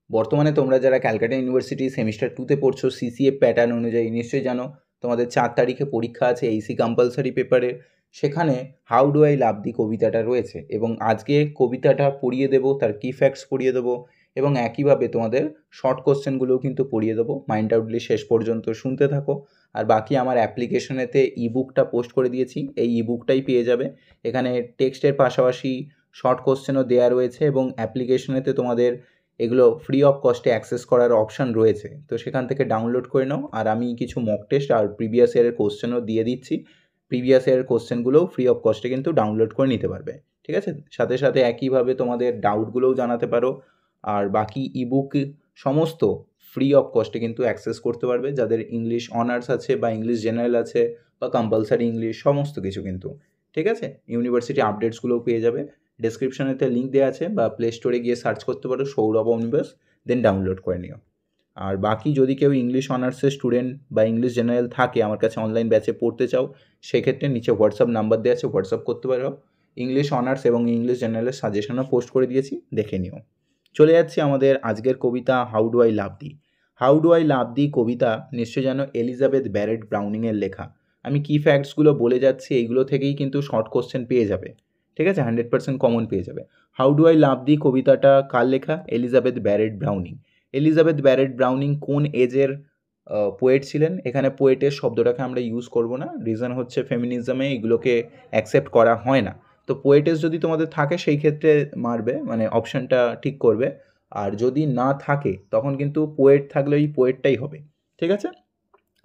বর্তমানে তোমরা যারা ক্যালকাটা ইউনিভার্সিটি সেমিস্টার 2তে পড়ছো সিসিএফ প্যাটার্ন অনুযায়ী নিশ্চয়ই জানো তোমাদের 4 তারিখে পরীক্ষা আছে এইসি কম্পালসারি পেপারের। সেখানে হাউ ডু আই লাভ দি কবিতাটা রয়েছে এবং আজকে কবিতাটা পড়িয়ে দেবো, তার কি ফ্যাক্টস পড়িয়ে দেবো এবং একইভাবে তোমাদের শর্ট কোশ্চেনগুলোও কিন্তু পড়িয়ে দেবো। মাইন্ড আউটলি শেষ পর্যন্ত শুনতে থাকো। আর বাকি আমার অ্যাপ্লিকেশনেতে ইবুকটা পোস্ট করে দিয়েছি, এই ইবুকটাই পেয়ে যাবে। এখানে টেক্সটের পাশাপাশি শর্ট কোশ্চেনও দেওয়া রয়েছে এবং অ্যাপ্লিকেশনেতে তোমাদের এগুলো ফ্রি অফ কস্টে অ্যাক্সেস করার অপশান রয়েছে, তো সেখান থেকে ডাউনলোড করে নাও। আর আমি কিছু মক টেস্ট আর প্রিভিয়াস ইয়ারের কোশ্চেনও দিয়ে দিচ্ছি, প্রিভিয়াস ইয়ারের কোশ্চেনগুলোও ফ্রি অফ কস্টে কিন্তু ডাউনলোড করে নিতে পারবে, ঠিক আছে। সাথে সাথে একইভাবে তোমাদের ডাউটগুলোও জানাতে পারো। আর বাকি ইবুক সমস্ত ফ্রি অফ কস্টে কিন্তু অ্যাক্সেস করতে পারবে, যাদের ইংলিশ অনার্স আছে বা ইংলিশ জেনারেল আছে বা কম্পালসারি ইংলিশ সমস্ত কিছু কিন্তু, ঠিক আছে। ইউনিভার্সিটি আপডেটসগুলোও পেয়ে যাবে। ডেসক্রিপশনেতে লিঙ্ক দেওয়া আছে বা প্লে স্টোরে গিয়ে সার্চ করতে পারো সৌরভ অনিবাস, দেন ডাউনলোড করে নিও। আর বাকি যদি কেউ ইংলিশ অনার্সের স্টুডেন্ট বা ইংলিশ জেনারেল থাকে আমার কাছে অনলাইন ব্যাচে পড়তে চাও, সেক্ষেত্রে নিচে হোয়াটসঅ্যাপ নাম্বার দেওয়া আছে, হোয়াটসঅ্যাপ করতে পারো। ইংলিশ অনার্স এবং ইংলিশ জেনারেলের সাজেশনও পোস্ট করে দিয়েছি, দেখে নিও। চলে যাচ্ছি আমাদের আজকের কবিতা how do I love thee. How do I love thee কবিতা নিশ্চয় জানো এলিজাবেথ ব্যারেট ব্রাউনিংয়ের লেখা। আমি কি ফ্যাক্টসগুলো বলে যাচ্ছি এইগুলো থেকেই কিন্তু শর্ট কোশ্চেন পেয়ে যাবে, ঠিক আছে, 100% কমন পেয়ে যাবে। হাউ ডু আই লাভ দি কবিতাটা কার লেখা? Elizabeth Barrett Browning. Elizabeth Barrett Browning কোন এজের পোয়েট ছিলেন? এখানে পোয়েটের শব্দটাকে আমরা ইউজ করব না, রিজন হচ্ছে ফেমিনিজমে এগুলোকে অ্যাকসেপ্ট করা হয় না। তো পোয়েটেস যদি তোমাদের থাকে সেই ক্ষেত্রে মারবে, মানে অপশানটা ঠিক করবে। আর যদি না থাকে তখন কিন্তু পোয়েট থাকলে ওই পোয়েটটাই হবে, ঠিক আছে।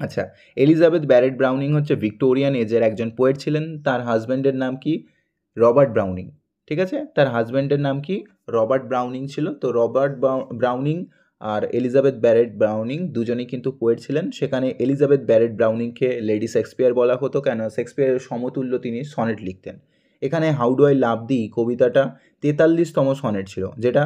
আচ্ছা, এলিজাবেথ ব্যারেট ব্রাউনিং হচ্ছে ভিক্টোরিয়ান এজের একজন পোয়েট ছিলেন। তার হাজব্যান্ডের নাম কি? রবার্ট ব্রাউনিং, ঠিক আছে। তার হাজব্যান্ডের নাম কি? রবার্ট ব্রাউনিং ছিল। তো রবার্ট ব্রাউনিং আর এলিজাবেথ ব্যারেট ব্রাউনিং দুজনেই কিন্তু পোয়েট ছিলেন। সেখানে এলিজাবেথ ব্যারেট ব্রাউনিংকে লেডি শেক্সপিয়ার বলা হতো, কেন শেক্সপিয়ারের সমতুল্য তিনি সনেট লিখতেন। এখানে হাউ ডু আই লাভ দি কবিতাটা 43তম সনেট ছিল, যেটা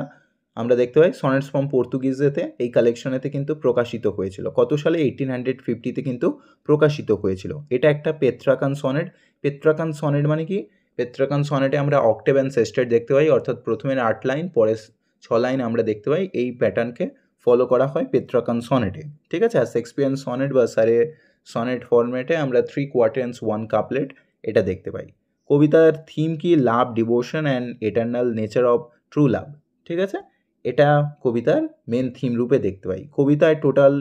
আমরা দেখতে পাই সনেটস ফ্রম পর্তুগিজেতে এই কালেকশনেতে কিন্তু প্রকাশিত হয়েছিল। কত সালে? 1850 কিন্তু প্রকাশিত হয়েছিল। এটা একটা পেত্রাকান সনেট। পেত্রাকান সনেট মানে কি? পেত্রাকান সনেটে আমরা অক্টেভ অ্যান্ড সেস্টেট দেখতে পাই, অর্থাৎ প্রথমের 8 লাইন পরে 6 লাইন আমরা দেখতে পাই। এই প্যাটার্নকে ফলো করা হয় পেত্রাকান সনেটে, ঠিক আছে। আর শেক্সপিয়ান সনেট বা সারে সনেট ফরম্যাটে আমরা 3 কোয়ার্টেন্স 1 কাপলেট এটা দেখতে পাই। কবিতার থিম কি? Love, devotion and eternal nature of true love, ঠিক আছে। এটা কবিতার মেন থিম রূপে দেখতে পাই। কবিতায় টোটাল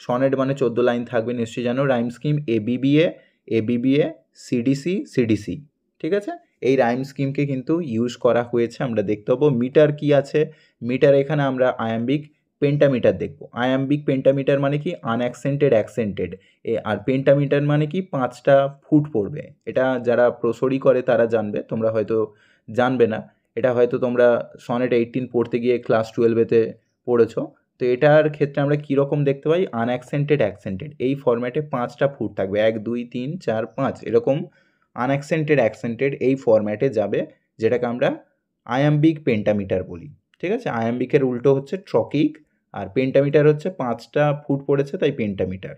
সনেট মানে 14 লাইন থাকবে, নিশ্চয়ই জানো। রাইম স্কিম এবিবিএ, এবিবিএ, সিডিসি, সিডিসি, ঠিক আছে। এই রাইম স্কিমকে কিন্তু ইউজ করা হয়েছে, আমরা দেখতে পাবো। মিটার কি আছে? মিটার এখানে আমরা আয়াম্বিক পেন্টামিটার দেখব। আয়াম্বিক পেন্টামিটার মানে কি? আনঅ্যাকসেন্টেড অ্যাকসেন্টেড। আর পেন্টামিটার মানে কি? 5টা ফুট পড়বে। এটা যারা প্রসরি করে তারা জানবে, তোমরা হয়তো জানবে না। এটা হয়তো তোমরা সনেট 18 পড়তে গিয়ে ক্লাস 12এতে পড়েছো। তো এটার ক্ষেত্রে আমরা কীরকম দেখতে পাই? আনঅ্যাকসেন্টেড অ্যাকসেন্টেড এই ফরম্যাটে 5টা ফুট থাকবে, 1 2 3 4 5 এরকম আনঅ্যাকসেন্টেড অ্যাকসেন্টেড এই ফরম্যাটে যাবে, যেটাকে আমরা আয়াম্বিক পেন্টামিটার বলি, ঠিক আছে। আয়াম্বিকের উল্টো হচ্ছে ট্রকিক, আর পেন্টামিটার হচ্ছে 5টা ফুট পড়েছে তাই পেন্টামিটার।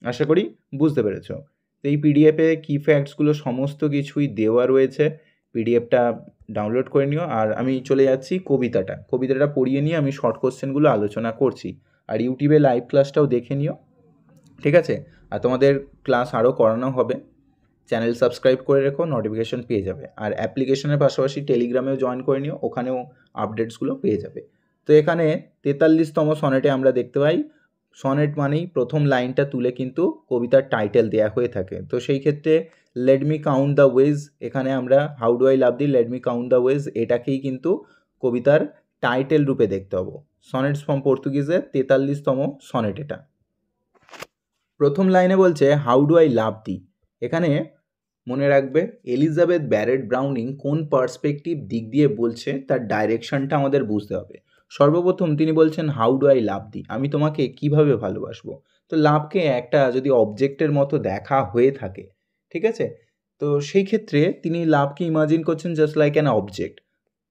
আশা করি বুঝতে পেরেছো। তো এই পিডিএফে কি ফ্যাক্টসগুলো সমস্ত কিছুই দেওয়া রয়েছে, পিডিএফটা ডাউনলোড করে নিও। আর আমি চলে যাচ্ছি কবিতাটা পড়িয়ে নিয়ে আমি শর্ট কোশ্চেনগুলো আলোচনা করছি। আর ইউটিউবে লাইভ ক্লাসটাও দেখে নিও, ঠিক আছে। আর তোমাদের ক্লাস আরও করানো হবে, চ্যানেল সাবস্ক্রাইব করে রেখো, নোটিফিকেশন পেয়ে যাবে। আর অ্যাপ্লিকেশনের পাশাপাশি টেলিগ্রামেও জয়েন করে নিও, ওখানেও আপডেটসগুলো পেয়ে যাবে। তো এখানে 43তম সনেটে আমরা দেখতে পাই, সনেট মানেই প্রথম লাইনটা তুলে কিন্তু কবিতার টাইটেল দেওয়া হয়ে থাকে। তো সেই ক্ষেত্রে let me count the ways, এখানে আমরা how do I love the let me count the ways এটাকেই কিন্তু কবিতার টাইটেল রূপে দেখতে পাবো। সনেটস ফ্রম পর্তুগিজের 43তম সনেট এটা। প্রথম লাইনে বলছে হাউ ডু আই লাভ দি। এখানে মনে রাখবে এলিজাবেথ ব্যারেট ব্রাউনিং কোন পার্সপেক্টিভ দিক দিয়ে বলছে তার ডাইরেকশনটা আমাদের বুঝতে হবে। সর্বপ্রথম তিনি বলছেন হাউ ডু আই লাভ দি, আমি তোমাকে কিভাবে ভালোবাসবো। তো লাভকে একটা যদি অবজেক্টের মতো দেখা হয়ে থাকে, ঠিক আছে, তো সেই ক্ষেত্রে তিনি লাভকে ইমাজিন করছেন জাস্ট লাইক অ্যান অবজেক্ট।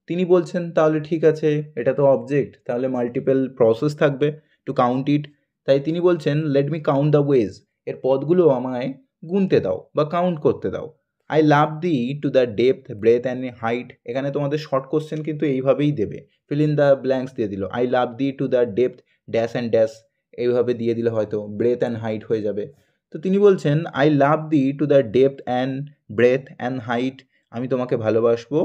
তিনি বলছেন তাহলে ঠিক আছে, এটা তো অবজেক্ট, তাহলে মাল্টিপল প্রসেস থাকবে টু কাউন্ট ইট। তাই তিনি বলছেন let me count the ways, এর পদগুলো আমায় গুনতে দাও বা কাউন্ট করতে দাও। I love thee to the depth breadth and height. এখানে তোমাদের শর্ট কোশ্চেন কিন্তু এইভাবেই দেবে, ফিল ইন দ্য ব্ল্যাঙ্কস দিয়ে দিল, I love thee to the depth dash and dash, এইভাবে দিয়ে দিলে হয়তো ব্রেথ অ্যান্ড হাইট হয়ে যাবে। তো তিনি বলছেন I love thee to the depth and breadth and height, আমি তোমাকে ভালোবাসবো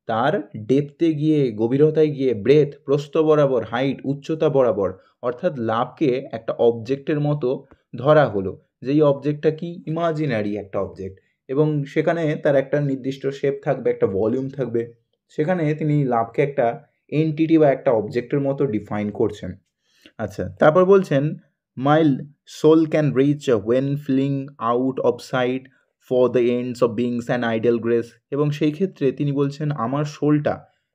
তার ডেপথে গিয়ে, গভীরতায় গিয়ে, ব্রেথ প্রস্থ বরাবর, হাইট উচ্চতা বরাবর। অর্থাৎ লাভকে একটা অবজেক্টের মতো ধরা হলো, যেই অবজেক্টটা কি ইমাজিনারি একটা অবজেক্ট, এবং সেখানে তার একটা নির্দিষ্ট শেপ থাকবে, একটা ভলিউম থাকবে। সেখানে তিনি লাভকে একটা এন্টিটি বা একটা অবজেক্টের মতো ডিফাইন করছেন। আচ্ছা, তারপর বলছেন my soul can reach when feeling out of sight for the ends of beings and ideal grace. এবং সেই ক্ষেত্রে তিনি বলছেন আমার সোলটা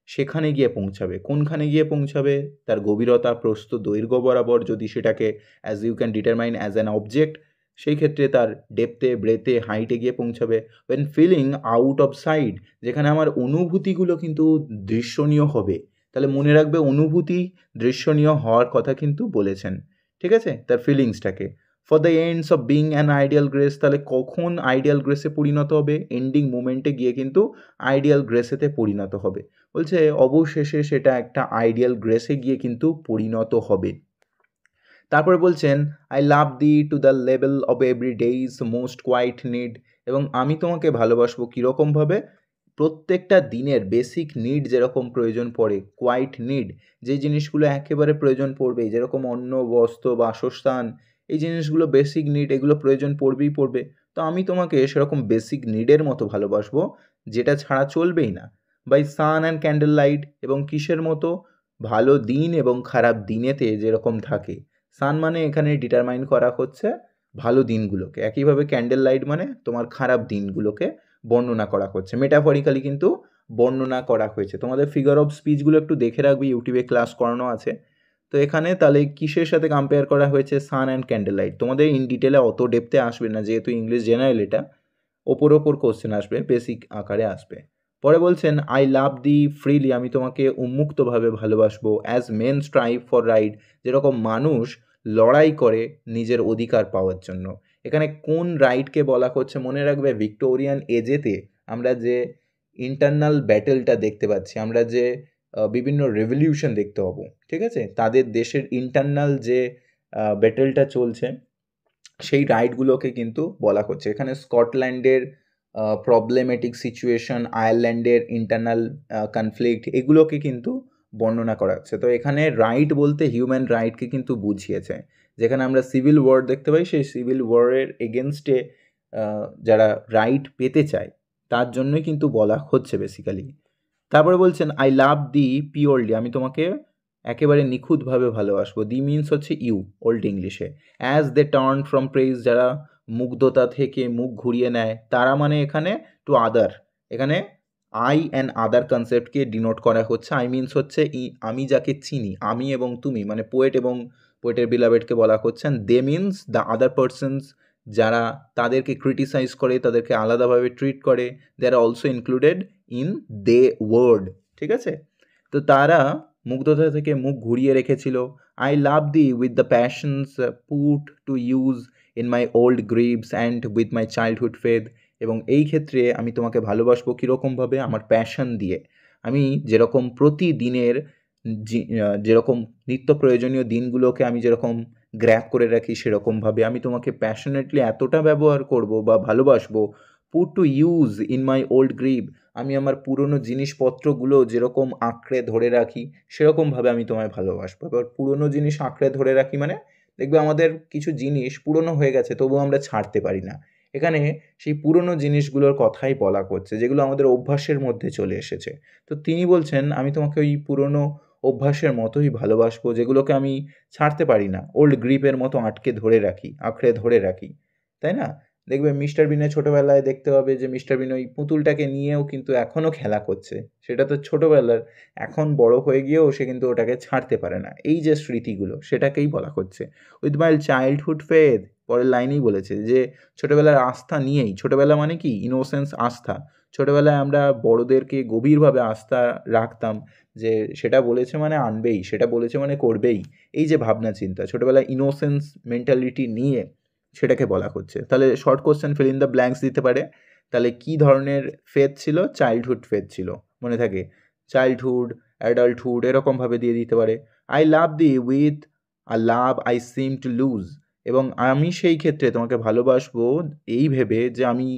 সেখানে গিয়ে পৌঁছাবে। কোনখানে গিয়ে পৌঁছাবে? তার গভীরতা, প্রস্থ, দৈর্ঘ্য বরাবর যদি সেটাকে as you can determine as an object, সেই ক্ষেত্রে তার ডেপথে, ব্রেথে, হাইটে গিয়ে পৌঁছাবে। When feeling out of sight, যেখানে আমার অনুভূতিগুলো কিন্তু দৃশ্যনীয় হবে। তাহলে মনে রাখবে অনুভূতি দৃশ্যনীয় হওয়ার কথা কিন্তু বলেছেন, ঠিক আছে, তার ফিলিংসটাকে। For the ends of being an ideal grace, তাহলে কখন আইডিয়াল গ্রেসে পরিণত হবে? এন্ডিং মোমেন্টে গিয়ে কিন্তু আইডিয়াল গ্রেসেতে পরিণত হবে। বলছে অবশেষে সেটা একটা আইডিয়াল গ্রেসে গিয়ে কিন্তু পরিণত হবে। তারপরে বলছেন I love thee to the level of every day's most quiet need, এবং আমি তোমাকে ভালোবাসবো কীরকমভাবে? প্রত্যেকটা দিনের বেসিক নিড যেরকম প্রয়োজন পড়ে, কোয়াইট নিড, যে জিনিসগুলো একেবারে প্রয়োজন পড়বেই, যেরকম অন্ন, বস্ত্র, বাসস্থান, এই জিনিসগুলো বেসিক নিড, এগুলো প্রয়োজন পড়বেই পড়বে। তো আমি তোমাকে সেরকম বেসিক নিডের মতো ভালোবাসবো, যেটা ছাড়া চলবেই না। By sun and candle light, এবং কিসের মতো? ভালো দিন এবং খারাপ দিনেতে যেরকম থাকে। সান মানে এখানে ডিটারমাইন করা হচ্ছে ভালো দিনগুলোকে, একইভাবে ক্যান্ডেল লাইট মানে তোমার খারাপ দিনগুলোকে বর্ণনা করা হচ্ছে, মেটাফরিক্যালি কিন্তু বর্ণনা করা হয়েছে। তোমাদের ফিগার অফ স্পিচগুলো একটু দেখে রাখবে, ইউটিউবে ক্লাস করানো আছে। তো এখানে তাহলে কিসের সাথে কম্পেয়ার করা হয়েছে? সান অ্যান্ড ক্যান্ডেল লাইট। তোমাদের ইন ডিটেলে অত ডেপথে আসবে না, যেহেতু ইংলিশ জেনারেল, এটা ওপর কোশ্চেন আসবে, বেসিক আকারে আসবে। পরে বলছেন আই লাভ দি ফ্রিলি, আমি তোমাকে উন্মুক্তভাবে ভালোবাসবো, as men strive for right, যেরকম মানুষ লড়াই করে নিজের অধিকার পাওয়ার জন্য। এখানে কোন রাইটকে বলা হচ্ছে? মনে রাখবে ভিক্টোরিয়ান এজেতে আমরা যে ইন্টারনাল ব্যাটেলটা দেখতে পাচ্ছি, আমরা যে বিভিন্ন রেভলিউশন দেখতে পাবো, ঠিক আছে, তাদের দেশের ইন্টারনাল যে ব্যাটেলটা চলছে, সেই রাইটগুলোকে কিন্তু বলা হচ্ছে। এখানে স্কটল্যান্ডের প্রবলেমেটিক সিচুয়েশন, আয়ারল্যান্ডের ইন্টারনাল কনফ্লিক্ট, এগুলোকে কিন্তু বর্ণনা করা হচ্ছে। তো এখানে রাইট বলতে হিউম্যান রাইটকে কিন্তু বুঝিয়েছে। যেখানে আমরা সিভিল ওয়ার দেখতে পাই, সেই সিভিল ওয়ারের এগেনস্টে যারা রাইট পেতে চায় তার জন্যই কিন্তু বলা হচ্ছে বেসিক্যালি। তারপরে বলছেন আই লাভ দি পিওরলি, আমি তোমাকে একেবারে নিখুঁতভাবে ভালোবাসবো। দি মিনস হচ্ছে ইউ ওল্ড ইংলিশে। As they turn from praise, যারা মুগ্ধতা থেকে মুখ ঘুরিয়ে নেয়, তারা মানে এখানে টু আদার, এখানে আই অ্যান্ড আদার কনসেপ্টকে ডিনোট করা হচ্ছে। আই মিনস হচ্ছে আমি যাকে চিনি, আমি এবং তুমি, মানে পোয়েট এবং পোয়েটের বিলাভেডকে বলা হচ্ছেন। They means the other persons, যারা তাদেরকে ক্রিটিসাইজ করে, তাদেরকে আলাদাভাবে ট্রিট করে, they are also included in the word, ঠিক আছে। তো তারা মুগ্ধতা থেকে মুখ ঘুরিয়ে রেখেছিল। I love thee with the passions put to use in my old griefs and with my childhood faith, এবং এই ক্ষেত্রে আমি তোমাকে ভালোবাসবো কীরকমভাবে? আমার প্যাশন দিয়ে। আমি যেরকম প্রতিদিনের যেরকম নিত্য প্রয়োজনীয় দিনগুলোকে আমি যেরকম গ্র্যাব করে রাখি, সেরকমভাবে আমি তোমাকে প্যাশনেটলি এতটা ব্যবহার করব বা ভালোবাসবো। Put to use in my old grieve, আমি আমার পুরনো জিনিসপত্রগুলো যেরকম আঁকড়ে ধরে রাখি, সেরকমভাবে আমি তোমায় ভালোবাসবো। এবার পুরনো জিনিস আঁকড়ে ধরে রাখি মানে, দেখবে আমাদের কিছু জিনিস পুরনো হয়ে গেছে তবুও আমরা ছাড়তে পারি না। এখানে সেই পুরনো জিনিসগুলোর কথাই বলা হচ্ছে, যেগুলো আমাদের অভ্যাসের মধ্যে চলে এসেছে। তো তিনি বলছেন আমি তোমাকে ওই পুরনো অভ্যাসের মতোই ভালোবাসবো, যেগুলোকে আমি ছাড়তে পারি না, ওল্ড গ্রিপের মতো আঁকড়ে ধরে রাখি, তাই না? দেখবে মিস্টার বিনে ছোটোবেলায় দেখতে হবে যে মিস্টার বিন ওই পুতুলটাকে নিয়েও কিন্তু এখনও খেলা করছে। সেটা তো ছোটোবেলার, এখন বড় হয়ে গিয়েও সে কিন্তু ওটাকে ছাড়তে পারে না। এই যে স্মৃতিগুলো, সেটাকেই বলা হচ্ছে। উইথ মাই চাইল্ডহুড ফেথ, পরের লাইনেই বলেছে যে ছোটোবেলার আস্থা নিয়েই। ছোটোবেলা মানে কি? ইনোসেন্স, আস্থা। ছোটোবেলায় আমরা বড়োদেরকে গভীরভাবে আস্থা রাখতাম, যে সেটা বলেছে মানে আনবেই, সেটা বলেছে মানে করবেই, এই যে ভাবনা চিন্তা, ছোটোবেলায় ইনোসেন্স মেন্টালিটি নিয়ে সেটাকে বলা হচ্ছে। তাহলে short question fill in the blanks দিতে পারে তাহলে কি ধরনের ফেথ ছিল? চাইল্ডহুড ফেথ ছিল, মনে থাকে? চাইল্ডহুড, অ্যাডাল্টহুড এরকমভাবে দিয়ে দিতে পারে। I love thee with a love I seem to lose, এবং আমি সেই ক্ষেত্রে তোমাকে ভালোবাসবো এই ভেবে যে আমি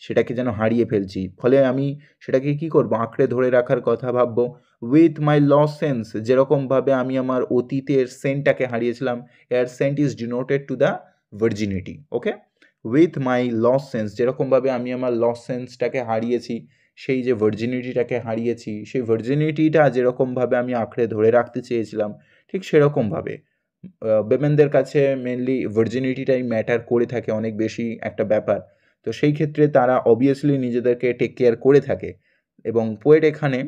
সেটাকে যেন হারিয়ে ফেলছি, ফলে আমি সেটাকে কি করব? আঁকড়ে ধরে রাখার কথা ভাববো। উইথ মাই লস সেন্স, যেরকমভাবে আমি আমার অতীতের সেন্টটাকে হারিয়েছিলাম, here saint is denoted to the virginity. Okay, with my lost saints, যেরকমভাবে আমি আমার লস সেন্সটাকে হারিয়েছি, সেই যে ভার্জিনিটিটাকে হারিয়েছি, সেই ভার্জিনিটিটা যেরকমভাবে আমি আঁকড়ে ধরে রাখতে চেয়েছিলাম, ঠিক সেরকমভাবে বেমেনদের কাছে মেনলি ভার্জিনিটিটাই ম্যাটার করে থাকে অনেক বেশি একটা ব্যাপার। তো সেই ক্ষেত্রে তারা অবভিয়াসলি নিজেদেরকে টেক কেয়ার করে থাকে, এবং পোয়েট এখানে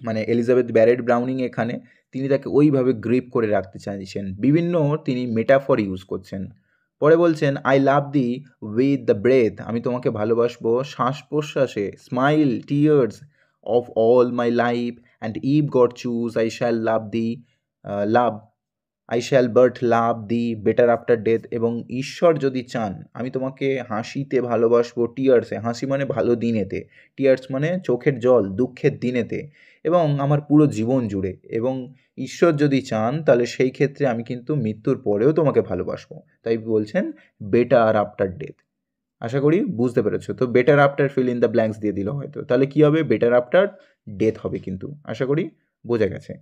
মানে এলিজাবেথ ব্যারেট ব্রাউনিং এখানে তিনি তাকে ওইভাবে গ্রিপ করে রাখতে চাইছেন, বিভিন্ন তিনি মেটাফর ইউজ করছেন। পরে বলছেন I love thee with the breath, আমি তোমাকে ভালোবাসবো শ্বাস প্রশ্বাসে, smile tears of all my life and if God choose I shall love thee love I shall but love thee better after death, এবং ঈশ্বর যদি চান আমি তোমাকে হাসিতে ভালোবাসবো, টিয়ার্সে, হাসি মানে ভালো দিনেতে, টিয়ার্স মানে চোখের জল দুঃখের দিনেতে, এবং আমার পুরো জীবন জুড়ে, এবং ঈশ্বর যদি চান তাহলে সেই ক্ষেত্রে আমি কিন্তু মৃত্যুর পরেও তোমাকে ভালোবাসবো। তাই বলছেন বেটার আফটার ডেথ। আশা করি বুঝতে পেরেছো। তো better after fill in the blanks দিয়ে দিল হয়তো, তাহলে কী হবে? বেটার আফটার ডেথ হবে, কিন্তু আশা করি বোঝা গেছে।